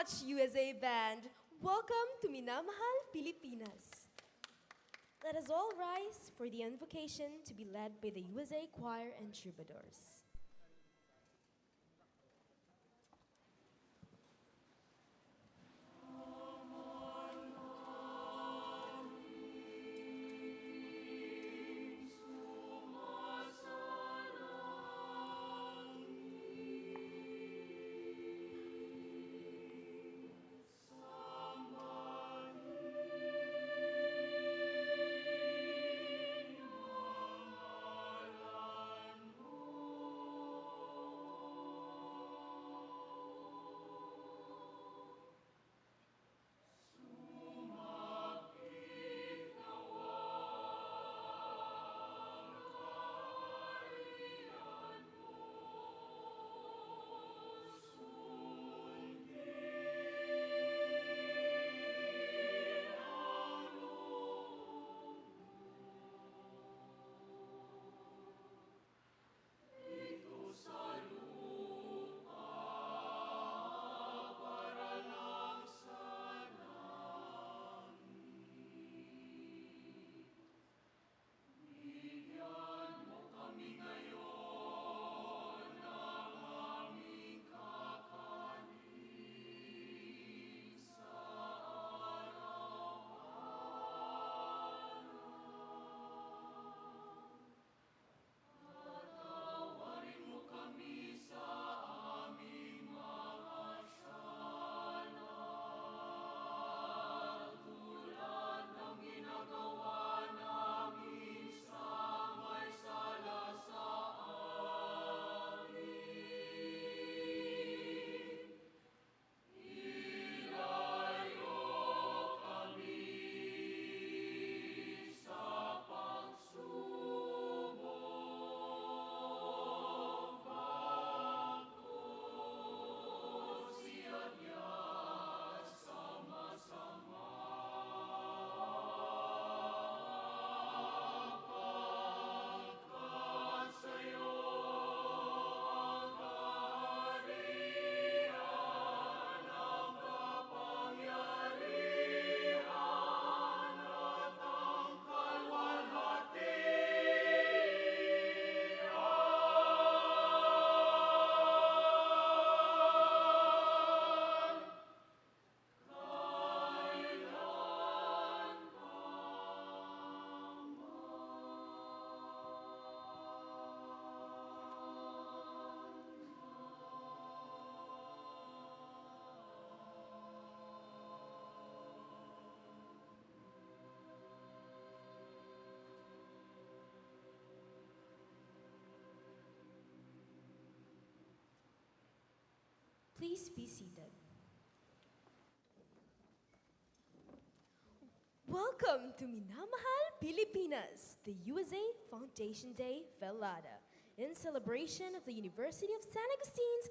much, USA Band. Welcome to Minamahal, Pilipinas. Let us all rise for the invocation to be led by the USA Choir and Troubadours. Please be seated. Welcome to Minamahal, Pilipinas, the USA Foundation Day Velada, in celebration of the University of San Agustine's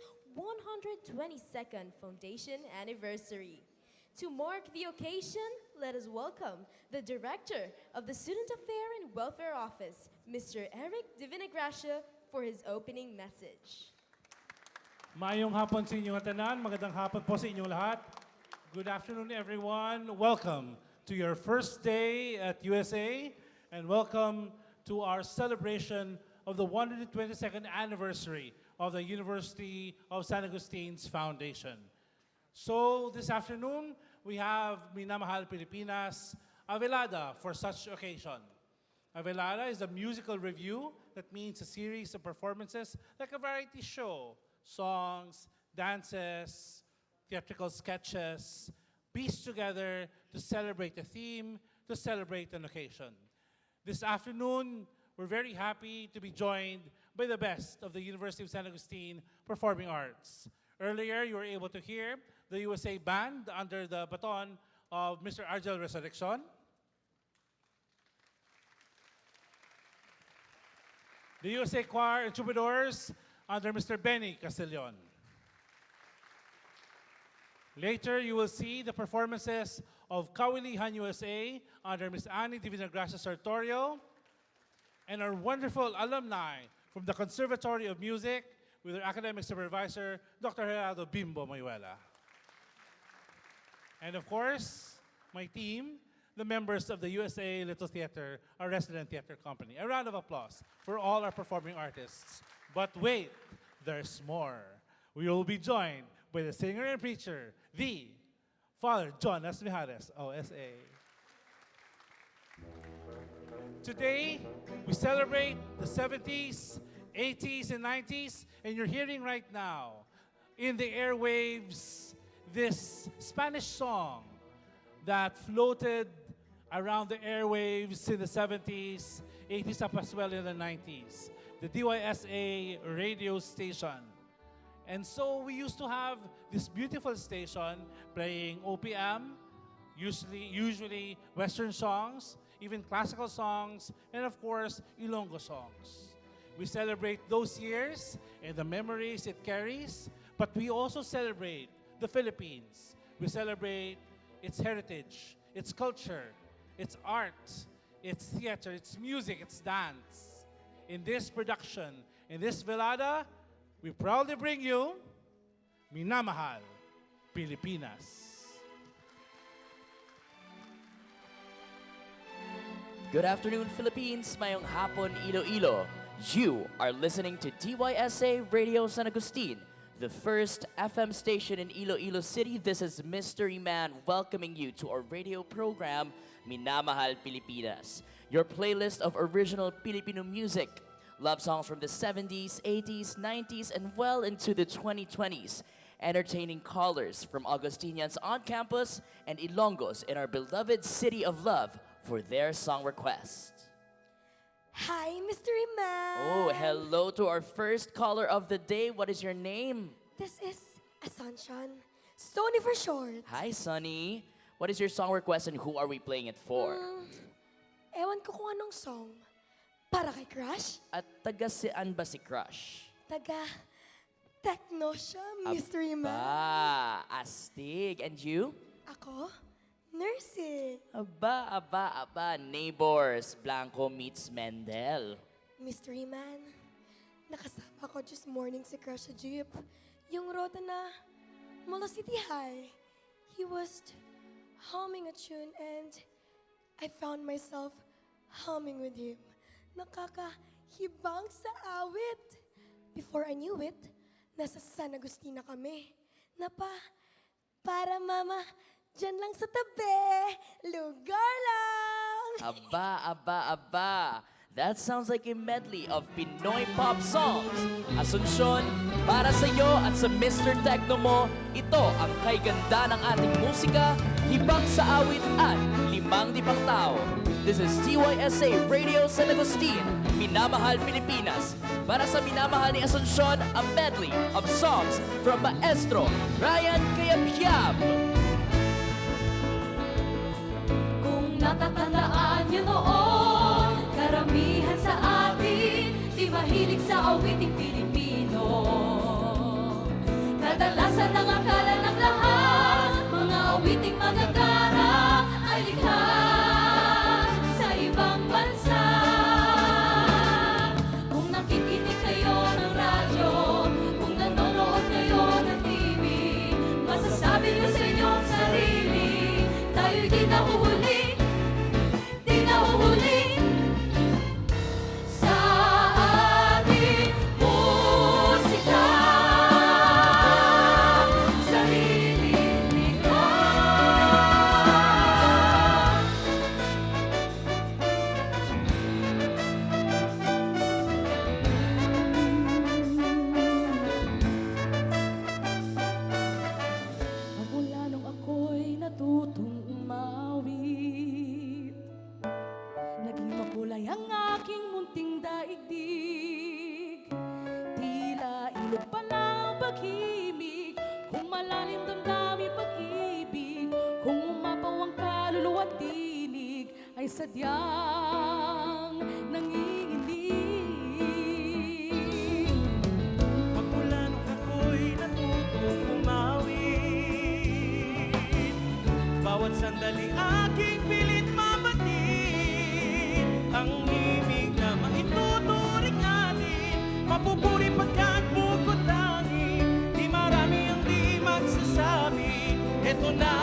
122nd Foundation Anniversary. To mark the occasion, let us welcome the Director of the Student Affair and Welfare Office, Mr. Eric Divinagracia, for his opening message. Mayong hapon sa inyong tanan, magandang hapon po sa inyong lahat. Good afternoon everyone. Welcome to your first day at USA and welcome to our celebration of the 122nd anniversary of the University of San Agustine's Foundation. So this afternoon, we have Minamahal Pilipinas, a velada for such occasion. A velada is a musical review that means a series of performances like a variety show. Songs, dances, theatrical sketches, pieced together to celebrate a theme, to celebrate an occasion. This afternoon, we're very happy to be joined by the best of the University of San Agustin Performing Arts. Earlier, you were able to hear the USA Band under the baton of Mr. Argel Resurrection. The USA Choir and Troubadours under Mr. Benny Castellon. Later, you will see the performances of Kawilihan USA under Ms. Annie Divinagracia Sartorio and our wonderful alumni from the Conservatory of Music with our academic supervisor, Dr. Gerardo Bimbo Mayuela. And of course, my team, the members of the USA Little Theater, our resident theater company. A round of applause for all our performing artists. But wait, there's more. We will be joined by the singer and preacher, the Father John Asmijares, OSA. Today, we celebrate the 70s, 80s, and 90s, and you're hearing right now in the airwaves this Spanish song that floated around the airwaves in the 70s, 80s, up as well in the 90s. The DYSA radio station. And so we used to have this beautiful station playing OPM, usually Western songs, even classical songs, and of course, Ilonggo songs. We celebrate those years and the memories it carries, but we also celebrate the Philippines. We celebrate its heritage, its culture, its art, its theater, its music, its dance. In this production, in this velada, we proudly bring you Minamahal, Pilipinas. Good afternoon, Philippines. Mayong hapon, Iloilo. You are listening to DYSA Radio San Agustin, the first FM station in Iloilo City. This is Mystery Man welcoming you to our radio program, Minamahal Pilipinas, your playlist of original Filipino music, love songs from the 70s, 80s, 90s, and well into the 2020s. Entertaining callers from Augustinians on campus and Ilonggos in our beloved city of love for their song request. Hi, Mystery Man. Oh, hello to our first caller of the day. What is your name? This is Asuncion. Sony for short. Hi, Sunny. What is your song request and who are we playing it for? Ewan ko kung anong song. Para kay Crush? At taga sian ba si Crush? Taga Techno siya, Mystery Man. Astig. And you? Ako? Nursing. Aba. Neighbors. Blanco meets Mendel. Mystery Man. Nakasama ko just morning si Crush sa jeep. Yung rota na Molo City High. He was humming a tune and I found myself humming with him. Nakakahibang sa awit. Before I knew it, nasa San Agustin na kami. Para mama, dyan lang sa tabi, lugar lang. Aba. That sounds like a medley of Pinoy pop songs. Asuncion, para sa iyo at sa Mr. Techno mo, ito ang kay ganda ng ating musika, hibang sa awit at limang dipang tao. This is DYSA Radio San Agustin, Minamahal Pilipinas. Para sa minamahal ni Asuncion, a medley of songs from Maestro Ryan Cayabyab. Kung natatandaan niyo noon, karamihan sa atin di mahilig sa awiting Pilipino. Kadalasan ang akala ng lahat, mga awiting magagara ay likha sa ibang bansa. Kung nakikinig kayo ng radyo, kung nanonood kayo ng TV, masasabi niyo sa inyong sarili, tayo'y di nahuhuli sa ating musika. Sarili likha. Magmula nung ako'y natutong umawit, naging makulay ang aking munting daigdig. Tila ilog pa lang paghimig, kung malalim damdamin pag-ibig, kung umapaw ang kaluluwa at tinig, ay sadyang nanginginig. Magmula nung ako'y natutong umawit, bawat sandali aking pilit mabatid ang himig na maituturing natin. Mapupuri pagkat bukod tanging, di marami ang di magsasabi. Eto na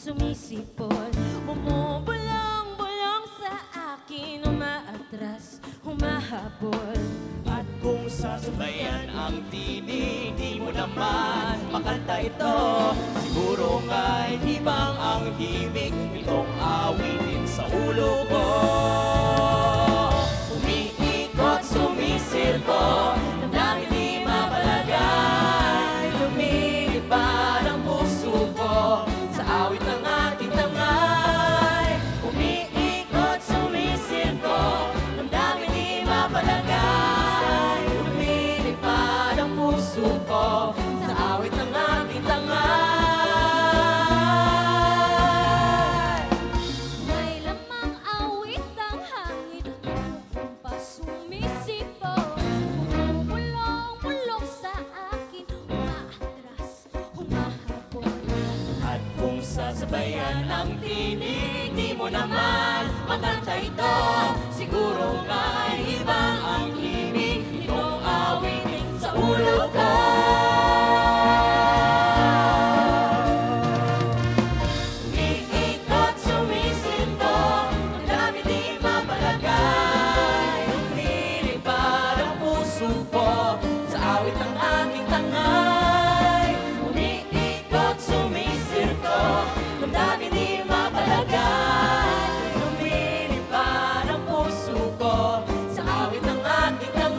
sumisipol, bumubulong-bulong sa akin, umaatras, humahabol. At kung sasabayan ang tinig, di mo naman makanta ito. Siguro nga'y hibang ang himig nitong awitin sa ulo ko. Umiikot, sumisirko, damdamin di mapalagay. Lumilipad ang puso ko sa awit ng aking tangay. Umiikot, sumisirko, damdamin di mapalagay. Lumilipad ang puso ko sa awit ng aking tangay. May lamang awit ang hangin, pumpa sumisipol, bumubulong-bulong sa akin, umaatras, humahabol. At kung sasabayan ang tinig, di mo naman makanta ito. Siguro nga'y ibang ang himig nitong awitin sa ulo ko. Umiikot, sumisinto, ang dami di mapalagay. Lumilipad ang puso ko sa awit ng aking tangay. Umiikot, sumisirko, ang dami di mapalagay. Lumilipad ang puso ko sa awit ng aking tangay.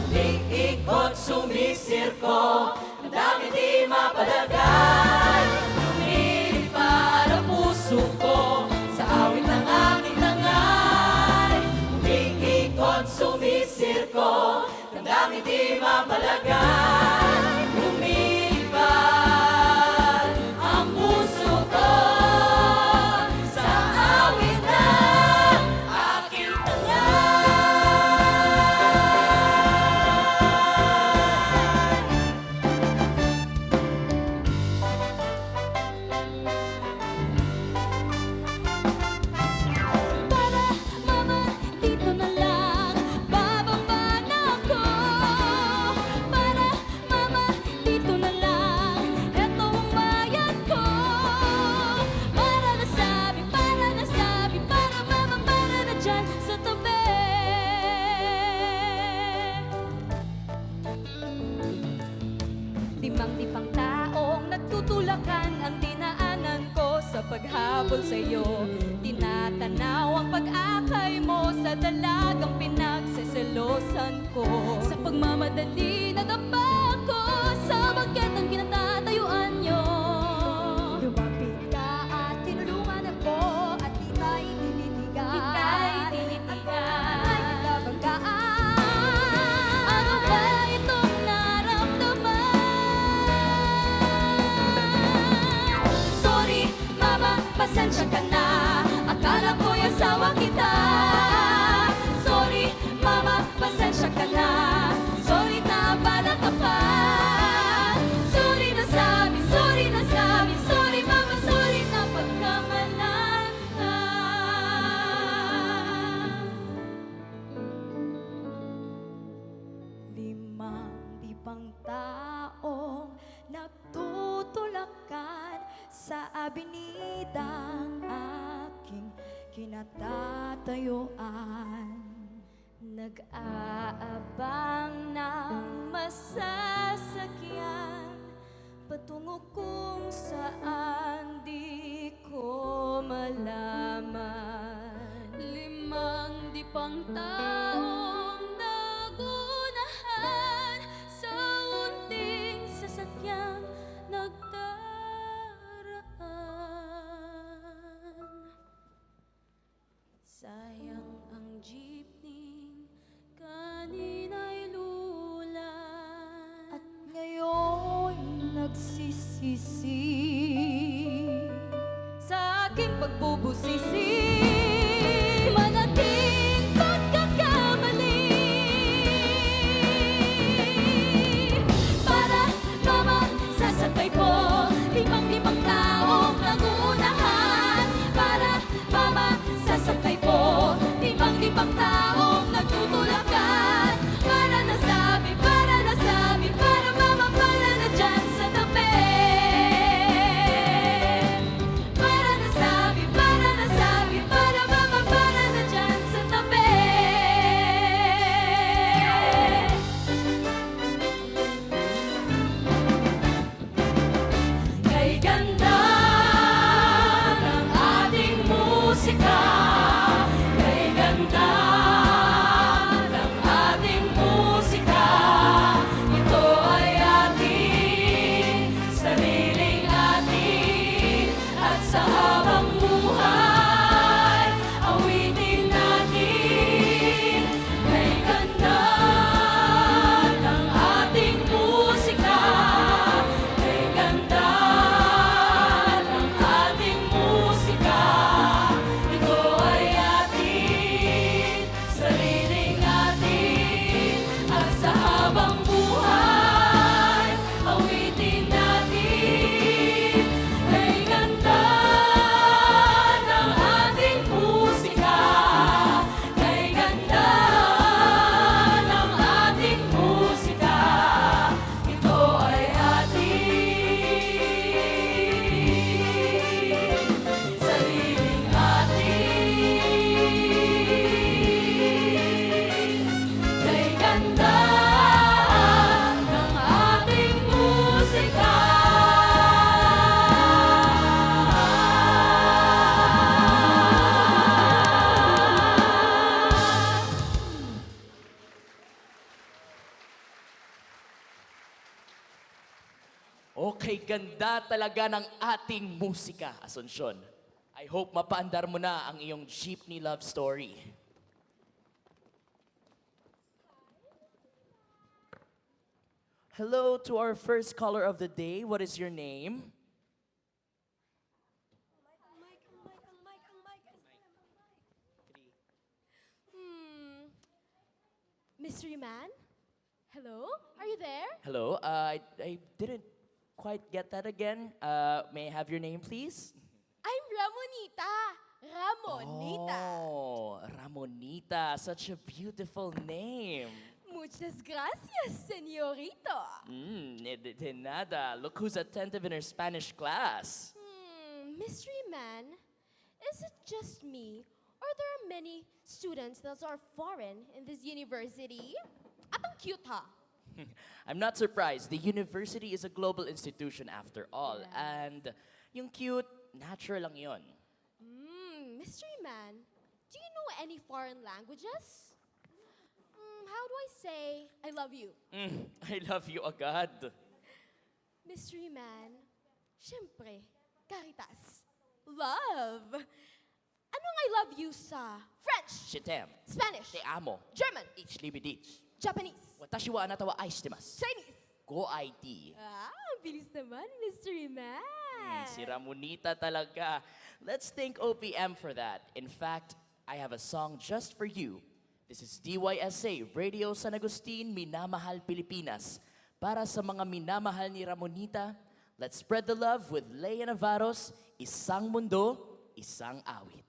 Umiikot, sumisirko, ang dami di mapalagay. Lumilipad ang puso ko sa awit ng aking tangay. Umiikot, sumisirko, ang dami di mapalagay. Lumilipad ang puso ko sa awit ng aking tangay. Para, mama, dito na lang, bababa na ako. Para, mama, dito na lang, eto ang bayad ko. Para nasabi, para mama, para na dyan sa tabi. Timang-tipang taong nagtutulakan ang dinaanan ko sa paghabol sa'yo. Tinatanaw ang pag-akay mo sa dalagang pinagseselosan ko. Sa pagmamadali nadapa ko sa bangketang kinatatayuan nyo. Lumapit ka at tinulungan ako at ika'y tinitigan. Ay nagkabanggaan. Ano ba itong naramdaman? Sorry, mama, pasensya ka na. Akala ko'y asawa kita. Sorry, mama, pasensya ka na. Sorry, naabala ka pa. Sorry na sabi, sorry mama, sorry na pagkamalan ka. Limang libang taong nagtutulakan sa abinidang aking kinatatayuan. Nag-aabang ng masasakyan patungo kung saan di ko malaman. Limang di pang taong nagunahan sa unting sasakyang nagdaraan. Sayang ang jeepney kanina'y lulan at ngayon nagsisisi sa aking pagbubusisi. Malaking pagkakamali. Para, mama, sasabay po limang taong naguunahan. Para, mama, sasabay po limang taong nagtutulakan. Para nasabi, para mama, para na dyan sa tabi. ganda talaga ng ating musika, Asuncion. I hope mapaandar mo na ang iyong jeepney love story. Hello to our first caller of the day. What is your name? Mystery Man? Hello? Are you there? Hello, I didn't quite get that again. May I have your name, please? I'm Ramonita. Ramonita. Oh, Ramonita. Such a beautiful name. Muchas gracias, señorito. De nada. Look who's attentive in her Spanish class. Mystery Man, is it just me, or there are many students that are foreign in this university? At ang cute, ha? I'm not surprised. The university is a global institution after all. Yes. And yung cute, natural lang yon. Mystery Man, do you know any foreign languages? How do I say I love you? I love you agad. Mystery Man, syempre, caritas. Love. Anong I love you sa French, Je t'aime. Spanish, Te amo. German, Ich liebe dich. Japanese, Watashi wa anata wa aishitemasu. Chinese? Go ID. Ang bilis naman, Mystery Man. Si Ramonita talaga. Let's thank OPM for that. In fact, I have a song just for you. This is DYSA Radio San Agustin, Minamahal, Pilipinas. Para sa mga minamahal ni Ramonita, let's spread the love with Lea Navarro's Isang Mundo, Isang Awit.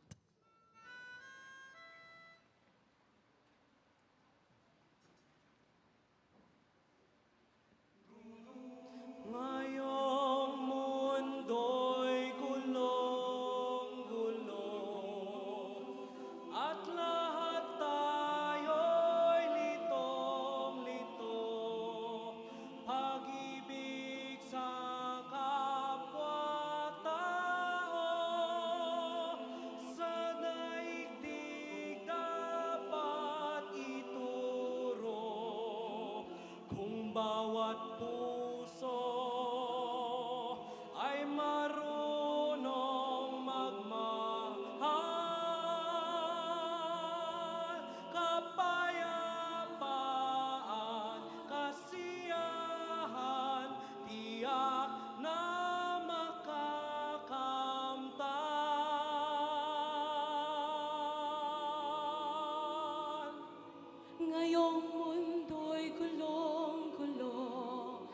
Ngayong mundo'y gulong-gulong at lahat tayo'y litong-lito. Pag-ibig sa kapwa-tao sa daigdig dapat ituro kung bawat puso ay marunong magmahal. Kapayapaan, kasiyahan, tiyak na makakamtan. Ngayong mundo'y gulong-gulo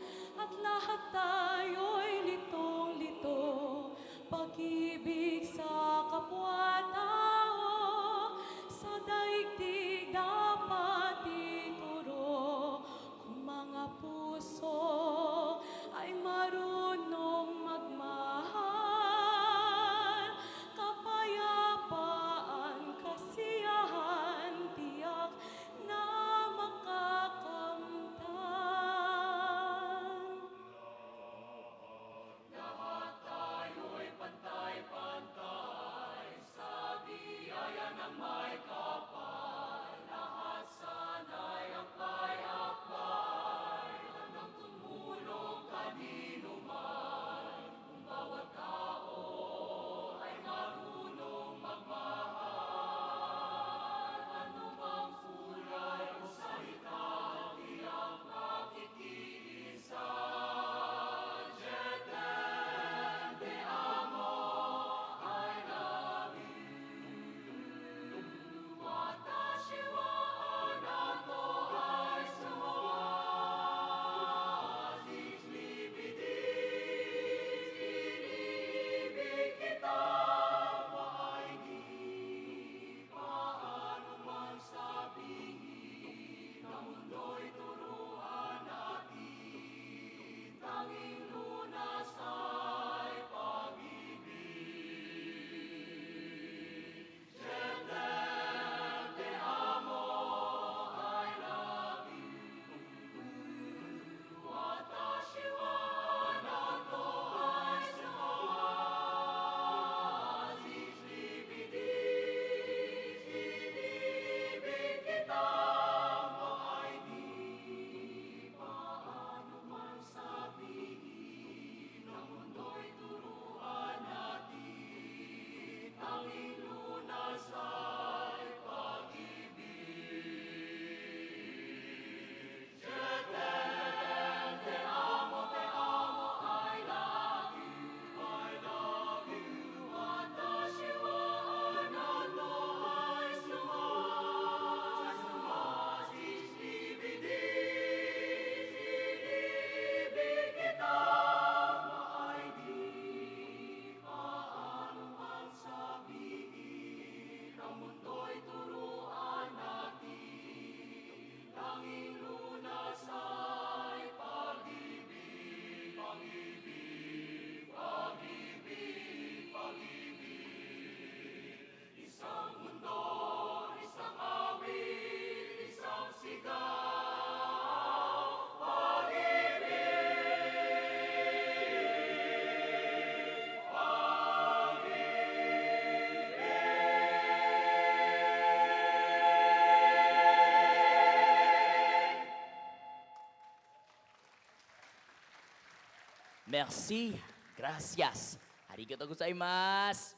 Merci. Gracias. Arigatou gozaimasu.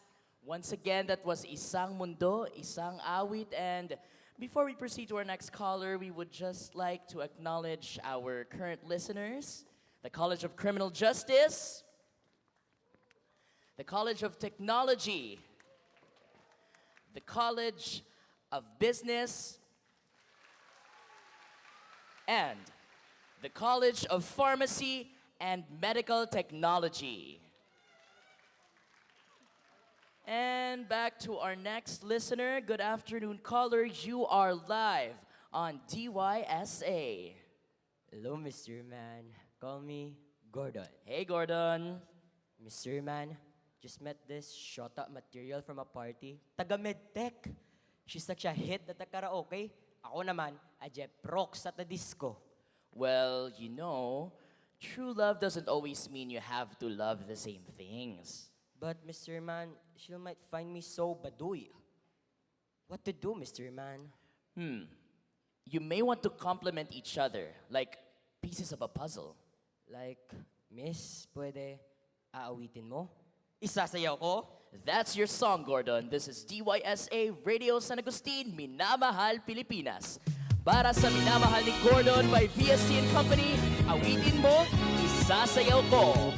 Once again, that was Isang Mundo, Isang Awit. And before we proceed to our next caller, we would just like to acknowledge our current listeners, the College of Criminal Justice, the College of Technology, the College of Business, and the College of Pharmacy and Medical Technology. And back to our next listener. Good afternoon, caller. You are live on DYSA. Hello, Mr. Man. Call me Gordon. Hey, Gordon. Mr. Man, just met this shot up material from a party. Taga Medtech. She's such a hit at the karaoke. Ako naman, a Jeff rocks at the disco. Well, you know, true love doesn't always mean you have to love the same things. But, Mr. Man, she might find me so baduy. What to do, Mr. Man? You may want to complement each other, like pieces of a puzzle. Like, Miss, pwede aawitin mo? Isasayaw ko? That's your song, Gordon. This is DYSA Radio San Agustin, Minamahal, Pilipinas. Para sa Minamahal ni Gordon by VST and Company, awitin mo, isasayaw ko.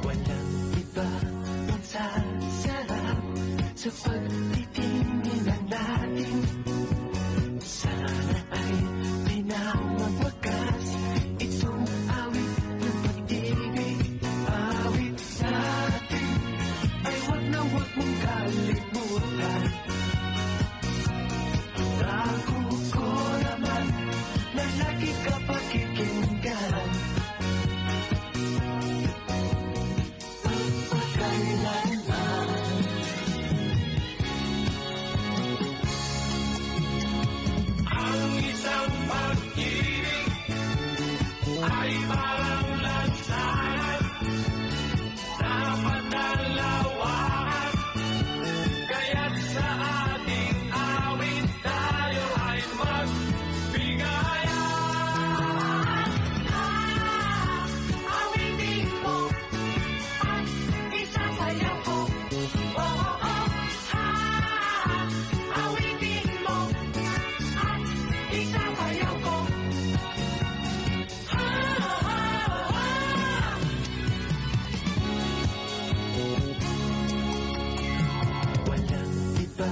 Walang iba ang sasarap sa pagtitingin natin. Sana ay di na magwakas itong awit ng pag-ibig. Awit natin ay wag na wag mong kalimutan. Ako ko naman na lagi ka pakikinggan. Ang isang pag-ibig ay parang lansangan na panalawakan. Kaya't sa ating awit tayo ay magbigayan. Awitin mo at isasayaw ko. Oo, awitin mo at isasayaw ko. Walang iba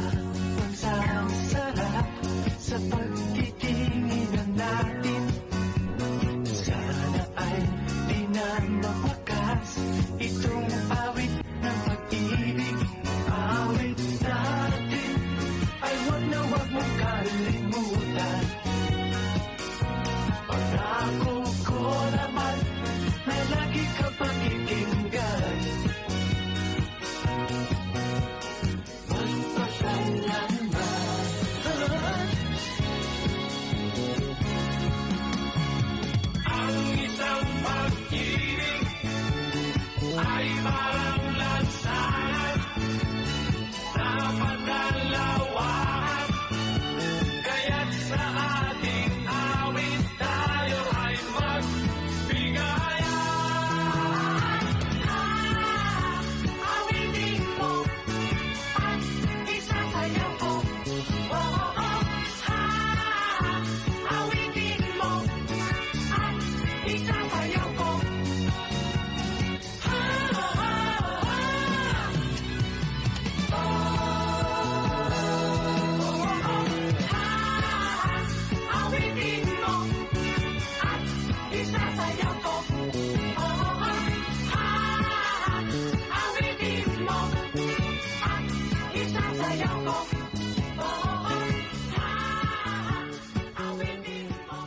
pang sasarap sa pagtitinginan natin. Sana ay di na mawakas itong awit ng pag-ibig. Awit natin ay wag na wag mong kalimutan. Pangako ko naman na lagi ka pakikinggan. Magpakailanman. Ang isang pag-ibig ay parang lansangan na panalawakan. Kaya't sa ating awit tayo ay magbigayan. Awitin mo at isasayaw ko. Oo, awitin mo at isasayaw ko. Awitin mo at isasayaw ko. Awitin mo at isasayaw ko. Awitin mo.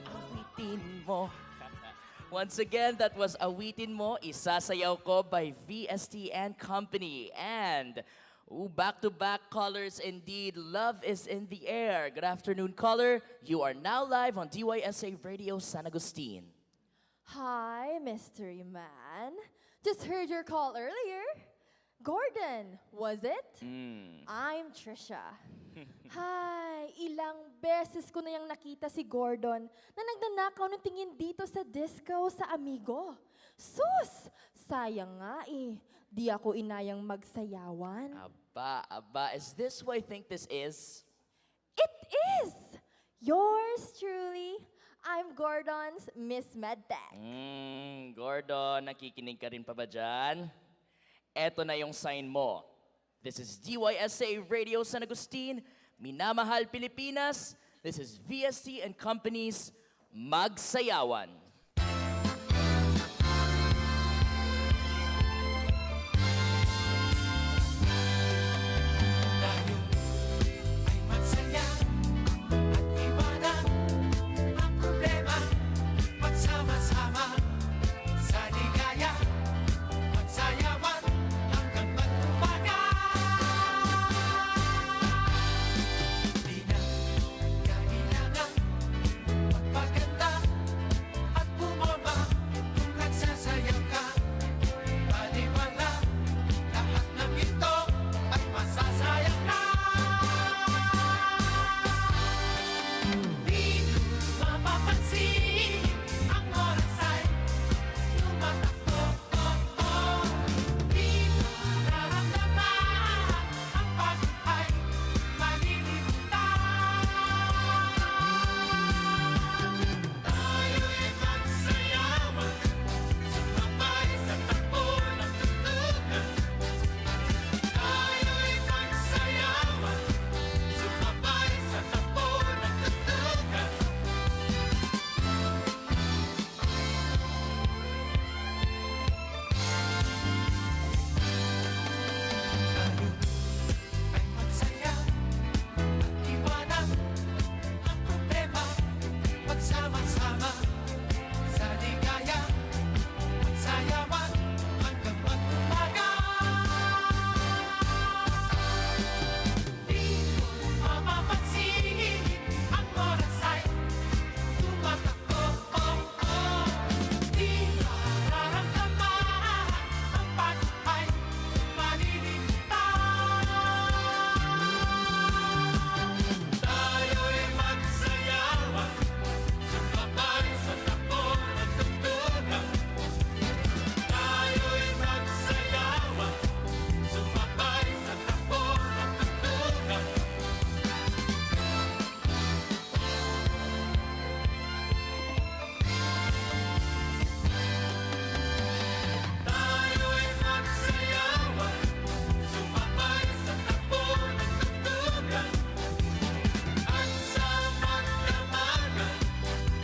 Awitin mo. Once again, that was Awitin Mo, Isasayaw Ko by VST and Company. And back-to-back callers indeed. Love is in the air. Good afternoon, caller. You are now live on DYSA Radio San Agustin. Hi, Mystery Man. Just heard your call earlier. Gordon, was it? I'm Trisha. Hay, ilang beses ko na yung nakita si Gordon na nagnanakaw ng tingin dito sa disco sa Amigo. Sus! Sayang nga eh. Di ako inayang magsayawan. Aba, is this who I think this is? It is! Yours truly, I'm Gordon's Miss Medtech. Gordon, nakikinig ka rin pa ba dyan? Eto na yung sign mo. This is DYSA Radio San Agustin, Minamahal Pilipinas. This is VST and Company's Magsayawan. Tayo ay magsaya at iwanan ang problema. Magsama-sama sa ligaya, magsayawan hanggang magtumaga. Di na kailangan magpaganda at bumaba kung nagsasayaw ka. Paniwala, lahat ng ito ay masasayang na. Di mapapansin ang oras ay tumatakbo. Di nararamdaman ang pagod ay malilimutan. Tayo'y magsayawan, sumabay sa takbo ng tugtugan. Tayo'y magsayawan, sumabay sa takbo ng tugtugan. Tayo ay magsaya at iwanan ang problema. Magsama-sama sa ligaya, magsayawan hanggang mag-umaga. Di mapapansin ang oras ay tumatakbo. Di nararamdaman ang pagod ay malilimutan. Tayo'y magsayawan, sumabay sa takbo ng tugtugan. Tayo'y magsayawan, sumabay sa takbo ng tugtugan. Tayo'y magsayawan, sumabay sa takbo ng tugtugan. At sa magdamagan,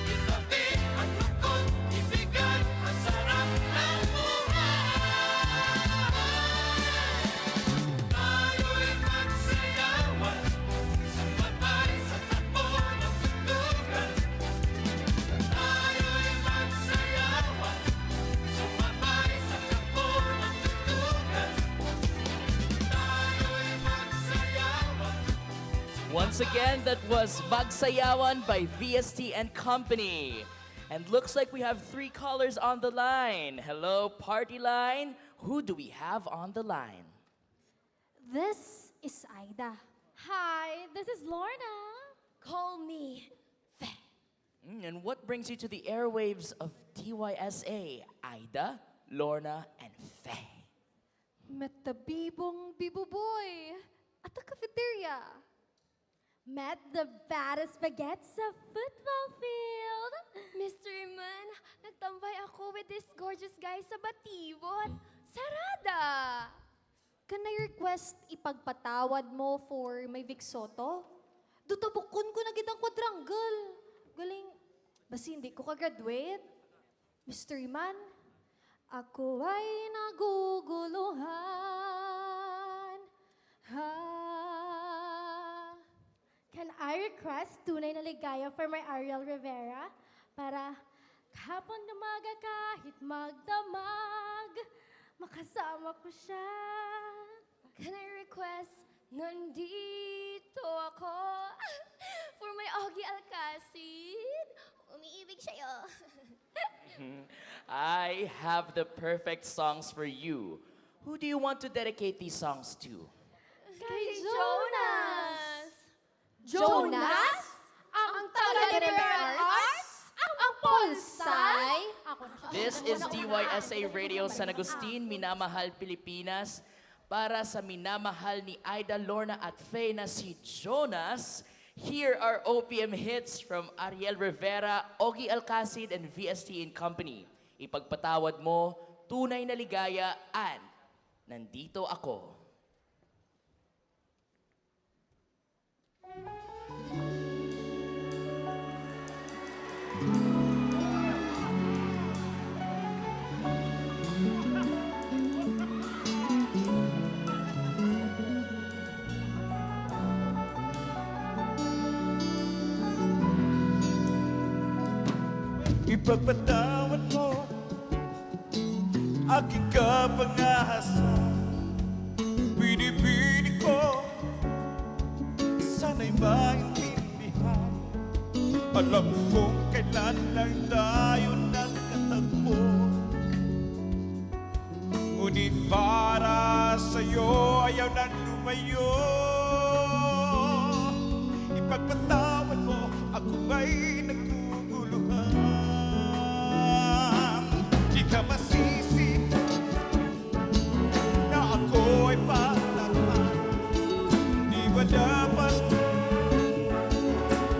itabi ang lungkot, ibigay ang sarap ng buhay. Tayo'y magsayawan, sumabay sa takbo ng tugtugan. Tayo'y magsayawan, sumabay sa takbo ng tugtugan. Tayo'y magsayawan. Once again, that was Magsayawan by VST and Company. And looks like we have 3 callers on the line. Hello, party line. Who do we have on the line? This is Aida. Hi, this is Lorna. Call me Fe. And what brings you to the airwaves of DYSA? Ida, Lorna, and Faye. Met the bibong bibo boy at the cafeteria. Met the baddest baguettes sa football field. Mr. Man, nagtambay ako with this gorgeous guy sa Batibot. Sarada! Can I request ipagpatawad mo for may Vic Soto? Dutabukon ko na gid ang quadrangle. Galing, basi hindi ko ka-graduate. Mr. Man, ako ay naguguluhan. Ha. Can I request tunay na ligaya for my Ariel Rivera? Para kahapon dumaga kahit magdamag, makasama ko siya. Can I request nandito ako for my Augie Alcacid? Umiibig sa'yo. I have the perfect songs for you. Who do you want to dedicate these songs to? Kay Jonas! Jonas? Ang taga-liberal arts? Ang Polsay? Ako na siya. This is DYSA Radio San Agustin, Minamahal Pilipinas. Para sa minamahal ni Aida Lorna at Faye na si Jonas, here are OPM hits from Ariel Rivera, Ogie Alcacid, and VST in Company. Ipagpatawad mo, tunay na ligaya, and nandito ako. Ipagpatawad mo aking kapangahasan. Binibini ko, sana'y maintindihan. Alam kong kailan lang tayo nagkatagpo. Ngunit para sa'yo ayaw na lumayo. Ipagpatawad mo, ako ay naguguluhan. Di ka masisi na ako ay patahan. Di ba dapat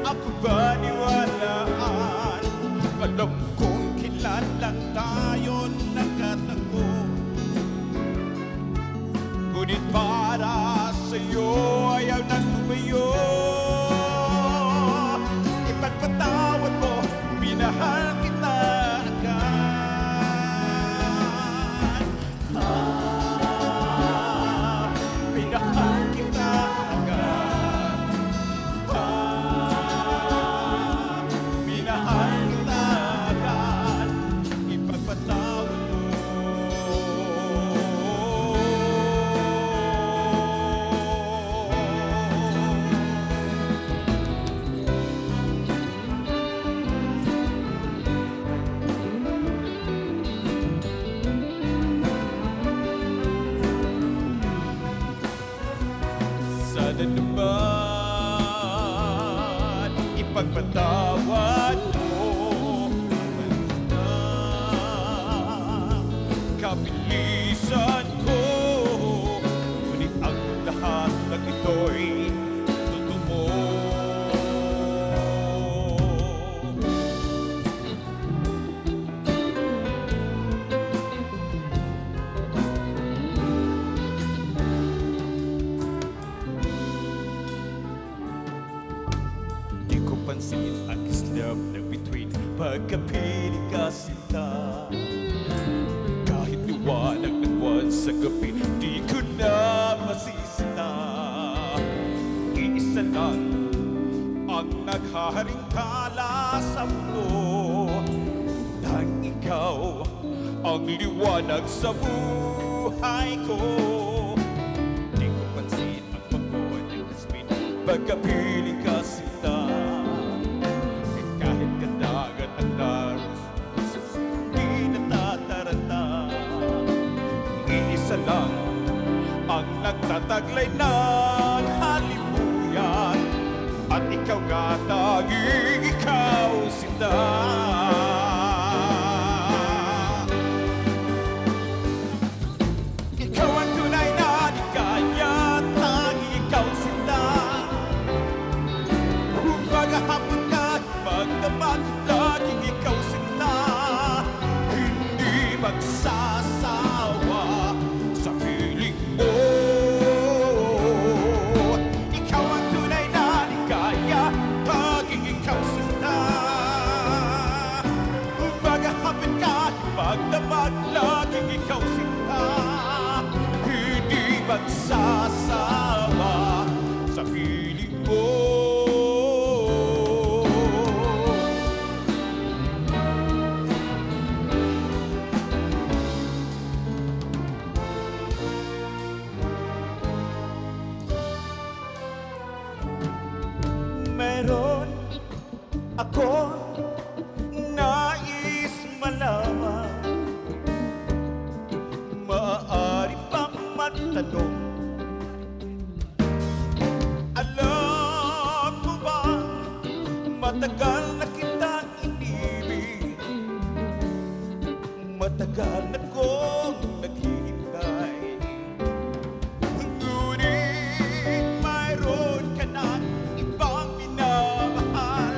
ako baniwalaan? Alam kong kailan lang tayo nagkatagpo. Ngunit para sa'yo ayaw na lumayo. Ipagpatawad mo, minahal kita agad. Minahal kita agad. Minahal kita agad. Ipagpatawad mo. Sana naman ipagpatawad mo basta kapilisan ko. Ngunit ang lahat ng ito'y totoo mo. Di ko pansin ang kislap na between pagkapiling ka sinta. Kahit liwanag ng buwan sa gabi, di ko na masisita. Iisa lang ang naghaharing tala sa mundo. Dahil ikaw ang liwanag sa buhay ko. Di ko pansin ang pagbuwan ng kasmin, pagkapiling ka sinta. Kahit kadagat ang daros, di natataranta. Iisa lang ang nagtataglay ng halimuyan. At ikaw nga tanging ikaw sinta. Ikaw ang tunay na ligaya, tanging ikaw sinta. Maghapon ka, magdamag, laging ikaw sinta. Hindi magsasawa sa piling mo. Ikaw ang tunay na ligaya, tanging ikaw sinta. Maghapon ka, magdamag, laging ikaw sinta. Hindi magsasawa sa piling mo. Meron ako nais malaman. Maaari bang matanong? Alam Matagal na kong naghihintay, ngunit mayroon ka na ibang minamahal.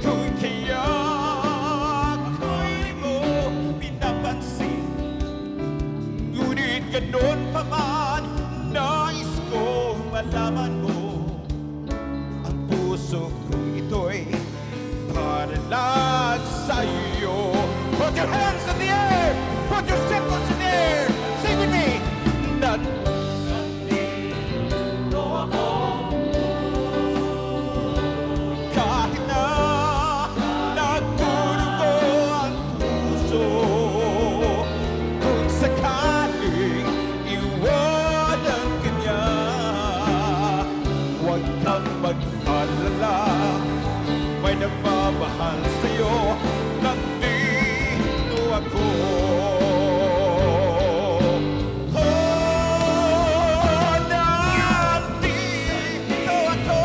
Kung kaya ako'y di mo pinapansin, ngunit ganun pa man, nais ko malaman mo, ang puso kong ito'y para lang sa'yo. Put your hands in the air! Put your cymbals in the air! Sing with me! Nandito ako, kahit na nagdudugo ang puso. Kung sakaling iwanan ka niya, huwag kang mag-alala, may nagmamahal sa'yo. Nandito ako. Oh, nandito ako,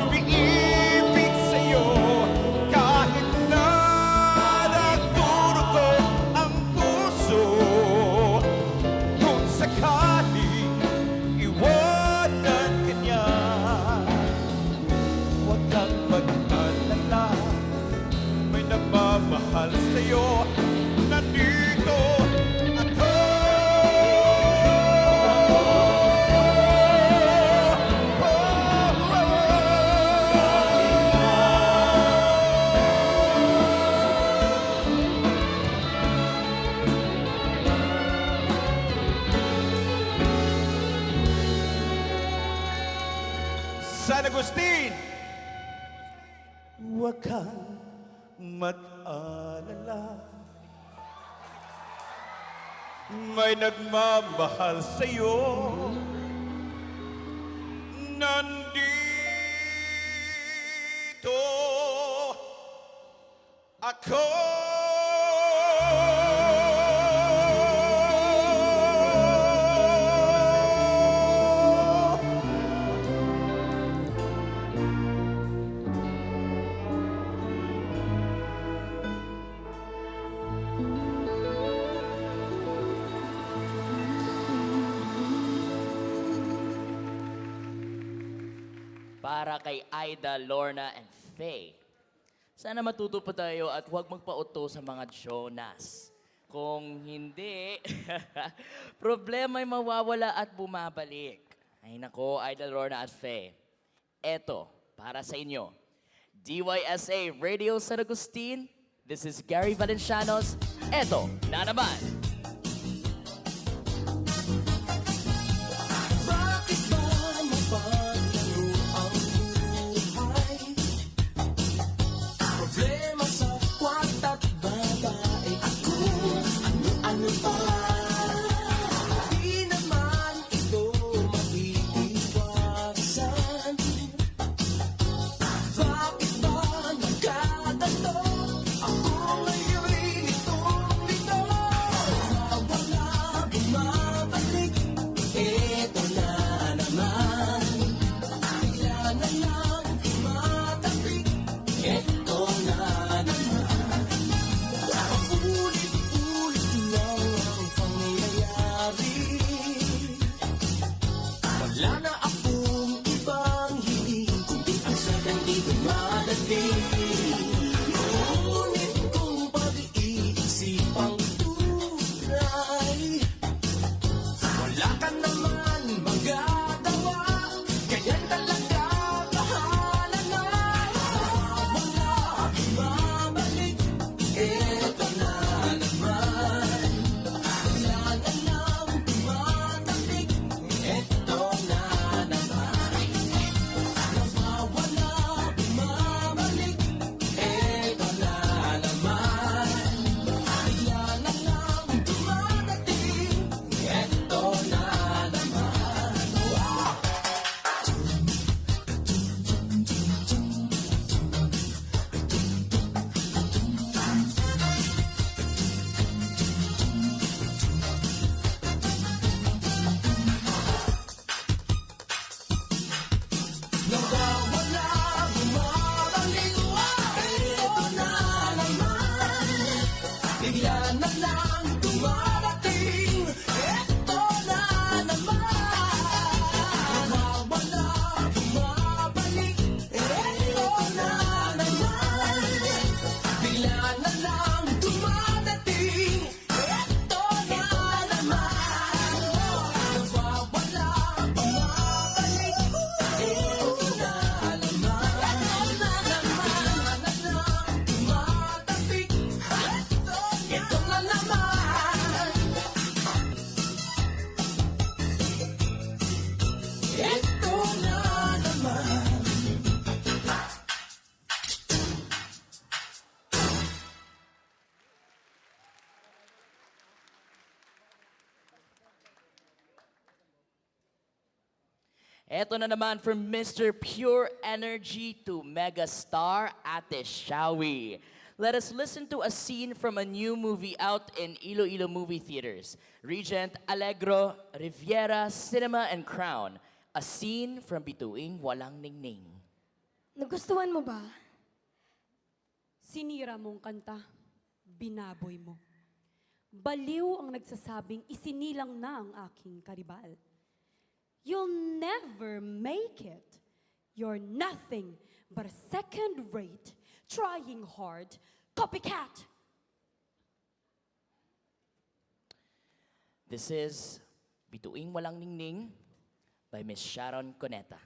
umiibig sa'yo. Kahit na nagdurugo ang puso, kung sakaling iwanan ka niya, huwag kang mag-alala, may nagmamahal sa'yo. Nandito ako. San Agustin! Huwag kang mag-alala, may nagmamahal sa'yo. Nandito ako. Para kay Aida, Lorna, and Faye. Sana matuto pa tayo at huwag magpauto sa mga Jonas. Kung hindi, problema ay mawawala at bumabalik. Ay nako, Aida, Lorna, at Faye. Eto, para sa inyo. DYSA Radio San Agustin, this is Gary Valencianos. Eto na naman. Bakit ba mapaglaro ang buhay? Problema sa kwat at babae ako, ano-ano pa. Di naman ito maiiwasan. Bakit ba nagkaganto? Ako ngayon'y litong-lito. nang dumarating, eto na naman. Nawawala, bumabalik, eto na naman. Bigla na lang dumadating, eto na naman. Nawawala, bumabalik, eto na naman. Bigla na lang dumadating, eto na naman. Eto na naman. Eto na naman from Mr. Pure Energy to megastar Ate Shawi. Let us listen to a scene from a new movie out in Iloilo movie theaters. Regent Allegro, Riviera, Cinema and Crown. A scene from Bituing Walang Ningning. Nagustuhan mo ba? Sinira mong kanta, binaboy mo. Baliw ang nagsasabing isinilang na ang aking karibal. You'll never make it. You're nothing but a second-rate, trying hard, copycat. This is Bituing Walang Ningning by Miss Sharon Coneta.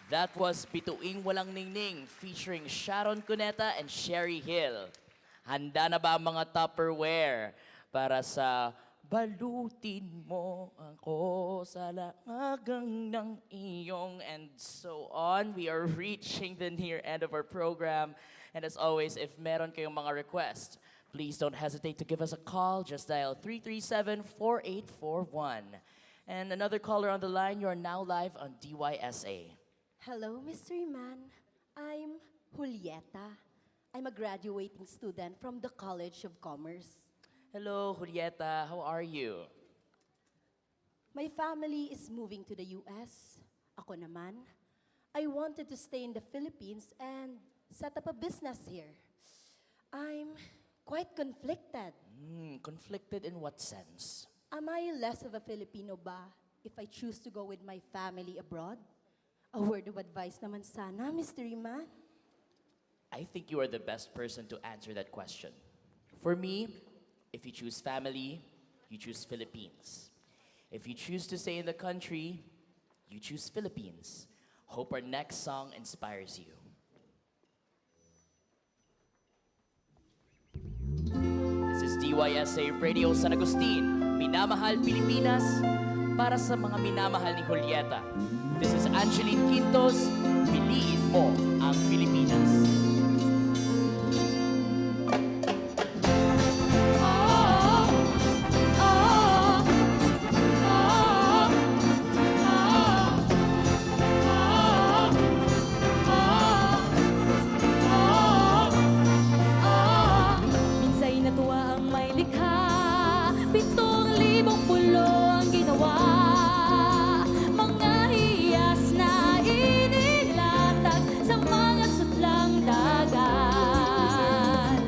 That was Bituing Walang Ningning featuring Sharon Cuneta and Sherry Hill. Handa na ba ang mga Tupperware para sa balutin mo ako sa lagang ng iyong and so on. We are reaching the near end of our program. And as always, if meron kayong mga request, please don't hesitate to give us a call. Just dial 337-4841. And another caller on the line, you are now live on DYSA. Hello, Mystery Man. I'm Julieta. I'm a graduating student from the College of Commerce. Hello, Julieta. How are you? My family is moving to the US. Ako naman, I wanted to stay in the Philippines and set up a business here. I'm quite conflicted. Conflicted in what sense? Am I less of a Filipino ba if I choose to go with my family abroad? A word of advice naman sana, Mystery Man. I think you are the best person to answer that question. For me, if you choose family, you choose Philippines. If you choose to stay in the country, you choose Philippines. Hope our next song inspires you. This is DYSA Radio San Agustin, Minamahal Pilipinas, para sa mga minamahal ni Julieta. This is Angeline Quintos, Piliin Mo ang Pilipinas. Minsa'y natuwa ang may likha, 7,000 pulo ang ginawa. Mga hiyas na inilatag sa mga sutlang dagat.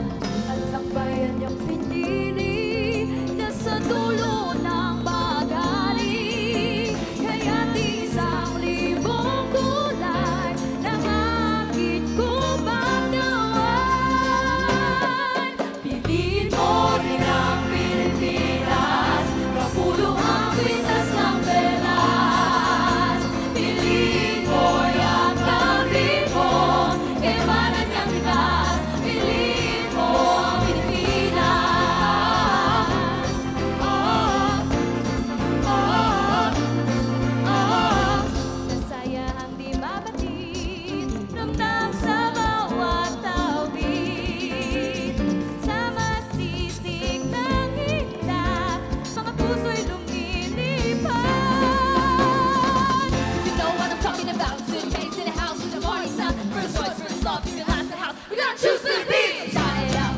At ang bayan niyang pinili na sa dulo ng bagali. Kaya't 1,000 kulay na hangit ko bagawan. Piliin mo rin ang Pilipinas, kapulo ang kwintas ng pelas. Piliin mo yung kamit mo, emanan niyang likas. Piliin mo ang Pilipinas. Nasaya ang di mabatid, ramdam sa bawat tawid. Sa masisig ng itak, mga puso'y lumilipad. You know what I'm talking about, sitting based in a house with a party sound. First choice, first love, if you last the house, we gotta choose Philippines. Shout it out.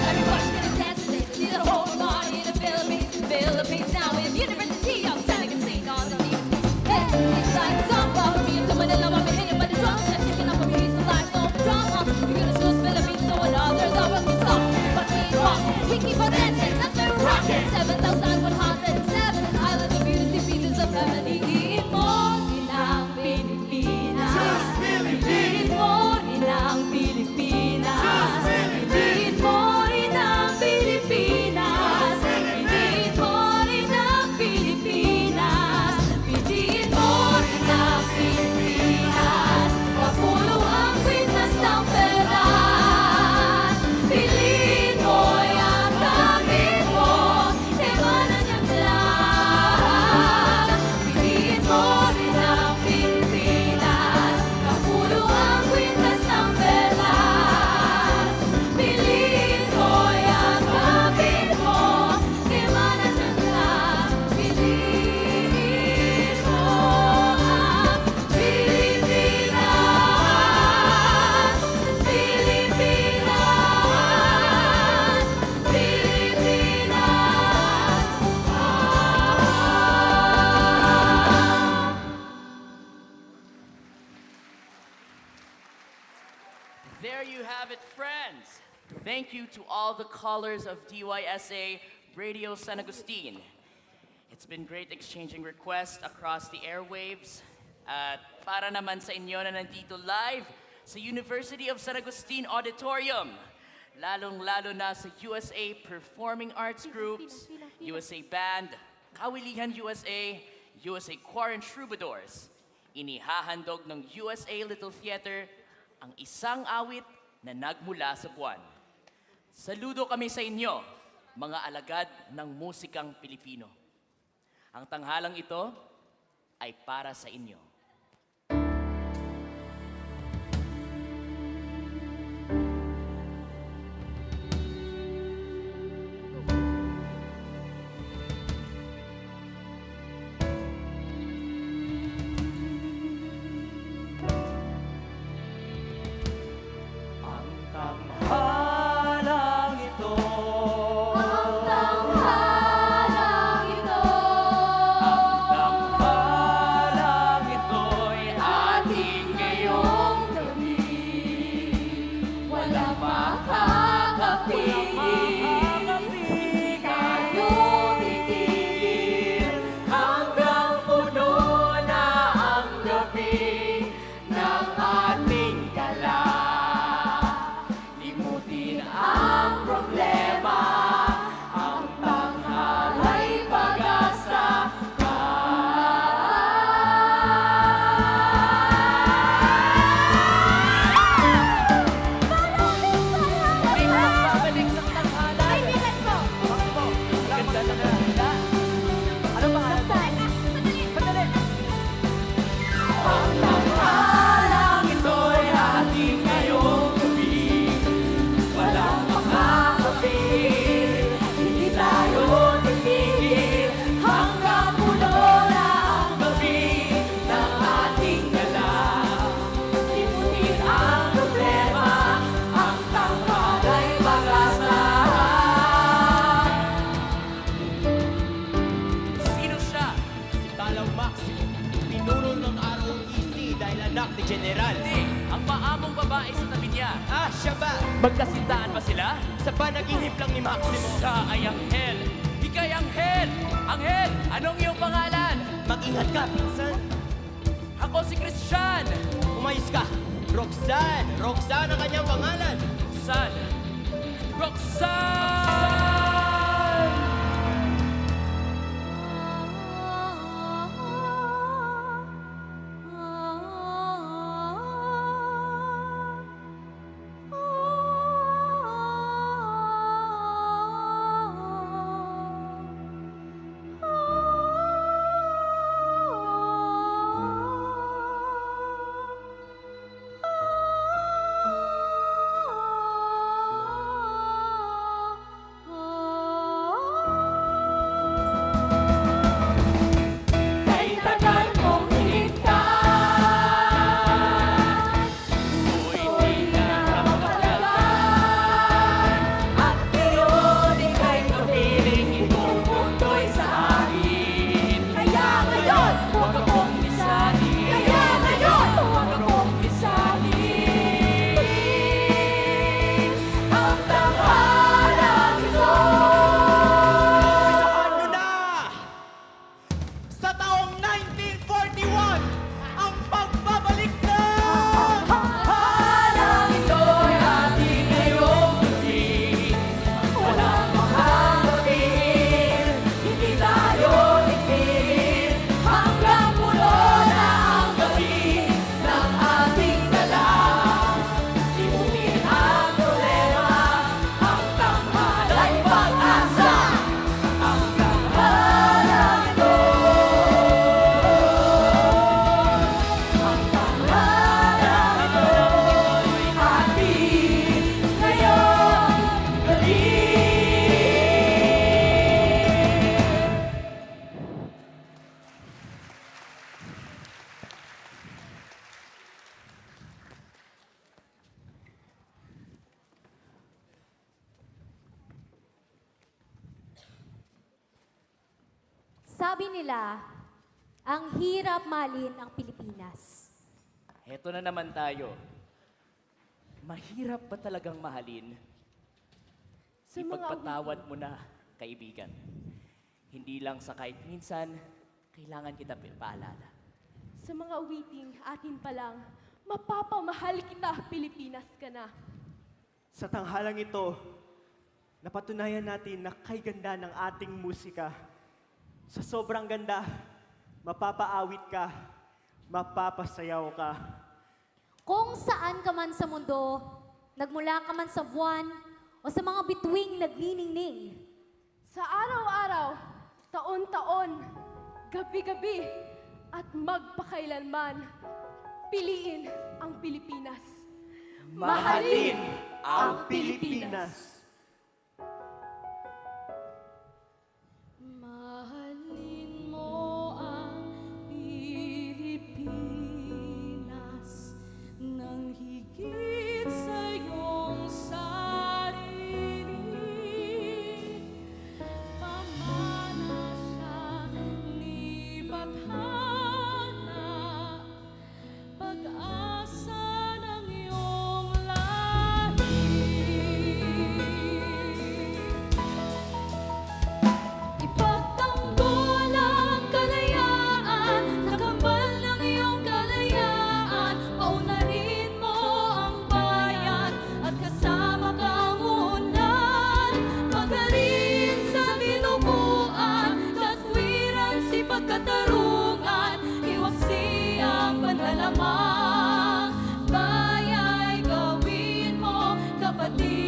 Everybody's gonna dance and dance. See the whole party in the Philippines. Philippines now in University of San Agustin on the TV. Hey, it's like a song for me. To Manila, I've been hitting by the drum. That's shaking up a piece of life, no drama. We're gonna choose Philippines, so another that will be song. But we rock, we keep on dancing, that's why we're rocking. 7,107 islands of beauty, pieces of heaven. Piliin mo rin ang Pilipinas. Piliin mo rin ang Pilipinas. Piliin mo rin ang Pilipinas. Piliin mo rin ang Pilipinas. Piliin mo rin ang Pilipinas. Kapulo ang kwintas ng pelas. Piliin mo yung gamit mo, emanan niyang lahat. Piliin mo rin ang Pilipinas. Kapulo ang kwintas ng pelas. Piliin mo yung gamit mo, emanan niyang lahat. Piliin mo ang Pilipinas. There you have it, friends. Thank you to all the callers of DYSA Radio San Agustin. It's been great exchanging requests across the airwaves. At para naman sa inyo na nandito live sa University of San Agustin Auditorium, lalong-lalo na sa USA Performing Arts Groups, USA Band, Kawilihan USA, USA Choir and Troubadours, inihahandog ng USA Little Theater ang isang awit na nagmula sa buwan. Saludo kami sa inyo, mga alagad ng musikang Pilipino. Ang tanghalang ito ay para sa inyo. Ang tanghalang ito, Ang tanghalang ito, tanghalang ito'y ating ngayong gabi. walang makakapigil, hindi tayo titigil, Hanggang puno na ang gabi ng ating gala. Limutin ang problema, ang tanghala'y pag-asa. Muling magbabalik ng tanghala. Kaibigan ko! Ganda na ganda. Ano ba? Sandali! Ang tanghalang ito'y ating ngayong gabi. Walang makakapigil, hindi tayo titigil. Hanggang puno na ang gabi ng ating gala. Limutin ang problema, ang tanghala'y pag-asa. Sino siya? Si Talang Maximo, pinuno ng ROTC dahil anak ni General. Hindi, ang maamong babae sa tabi niya. Ah, siya ba? Magkasintahan ba sila? Sa panaginip lang ni Maximo. Siya ay Anghel. Ika'y Anghel! Anghel, anong iyong pangalan? Mag-ingat ka, pinsan. Ako si Christian. Umayos ka. Roxanne. Roxanne ang kanyang pangalan. Roxanne. Roxanne! Kay tagal kong hinintay, Uy, di na kapagalagan. At ngayon ika'y kapiling, itong mundo'y sa akin. Kaya ngayon, huwag akong lisanin. Kaya ngayon, huwag akong lisanin. Ang tanghalang ito. Isahan nyo na! Sa taong 1941, ang pagbabalik na! Tanghalang ito'y ating ngayong gabi. Walang makakapigil, hindi tayo titigil. Hanggang puno na ang gabi ng ating dala. Limutin ang problema, ang tanghala'y pag-asa. Ang tanghalang ito. Ang tanghalang ito'y ating ngayong gabi. Sabi nila, ang hirap mahalin ang Pilipinas. Heto na naman tayo. Mahirap ba talagang mahalin? Ipagpatawad mo na, kaibigan. Hindi lang sa kahit minsan, kailangan kita paalala. Sa mga awiting atin pa lang, mapapamahal kita, Pilipinas ka na. Sa tanghalang ito, napatunayan natin na kay ganda ng ating musika. Sa sobrang ganda, mapapaawit ka, mapapasayaw ka. Kung saan ka man sa mundo, nagmula ka man sa buwan, o sa mga bituing nagniningning. Sa araw-araw, taon-taon, gabi-gabi, at magpakailanman, piliin ang Pilipinas. Mahalin ang Pilipinas. Mahalin mo ang Pilipinas nang higit sa iyong sarili. Pamana siya ni Bathana, pag-asa ng iyong lahi. Ipagtanggol ang kalayaan, nakambal ng iyong kalayaan. Paunahin mo ang bayan at kasama kang unan. Magaling sa binubuan, katwiran, sipag, katarungan. Iwaksi ang panlalamang, bayay gawin mo kapatiran.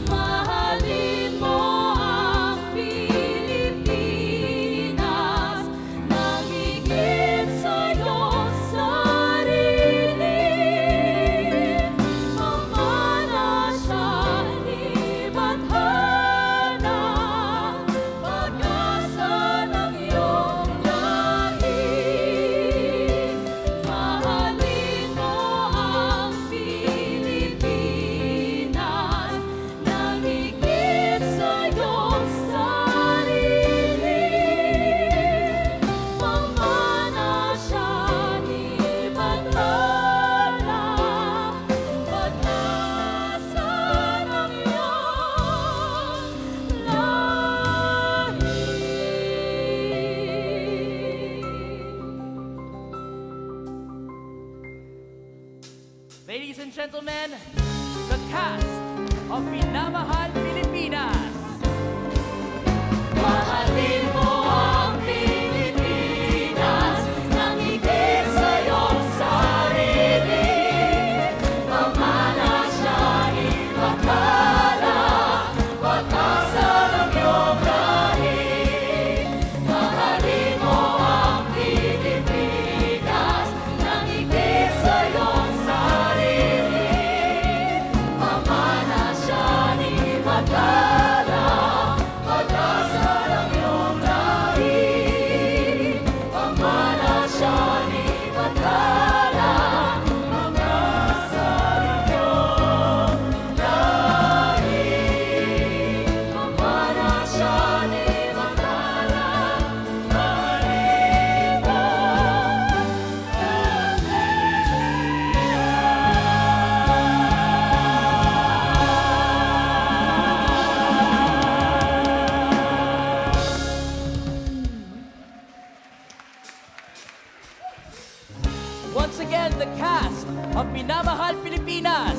Mahalin mo ang Pilipinas nang higit sa iyong sarili. Pamana siya ni Bathana, pag-asa ng iyong lahi. Mahalin mo ang Pilipinas nang higit sa iyong sarili. Pamana siya ni Bathana, pag-asa ng iyong lahi. Ladies and gentlemen, the cast of Minamahal Pilipinas. Mahalin mo ang Pilipinas nang higit sa iyong sarili. Pamana siya ni Bathana, pag-asa ng iyong lahi. Mahalin mo ang Pilipinas nang higit sa iyong sarili. Pamana siya ni Bathana, pag-asa ng iyong lahi. Pamana siya ni Bathana, pag-asa ng iyong lahi. Pamana siya ni Bathana, mahalin mo Once again, the cast of Minamahal Pilipinas.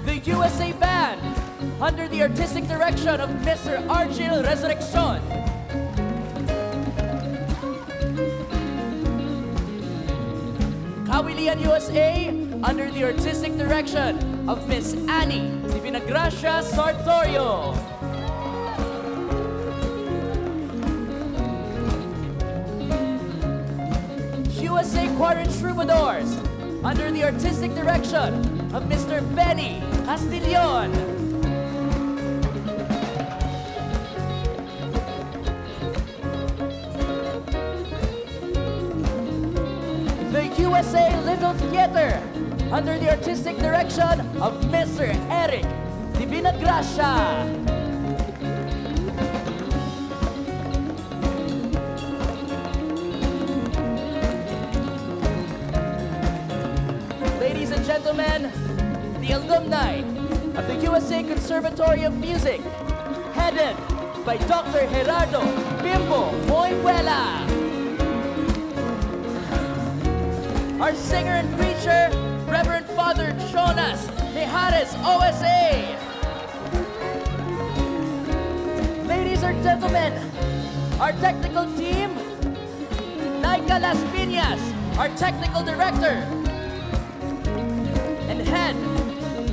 The USA Band, under the artistic direction of Mr. Argil Resurreccion. Kawilian USA, under the artistic direction of Miss Annie Divinagracia Sartorio. USA Choir and Troubadours, under the artistic direction of Mr. Benny Castillon. The USA Little Theater, under the artistic direction of Mr. Eric Divinagracia. Ladies and gentlemen, the alumni of the USA Conservatory of Music, headed by Dr. Gerardo Bimbo Moyuela. Our singer and preacher, Reverend Father Jonas Mijares, OSA. Ladies and and gentlemen, our technical team, Naika Las Piñas, our technical director, and head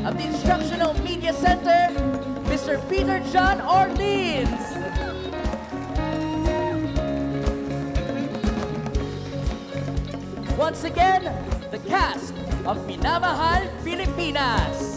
of the Instructional Media Center, Mr. Peter John Orleans. Once again, the cast of Minamahal Pilipinas.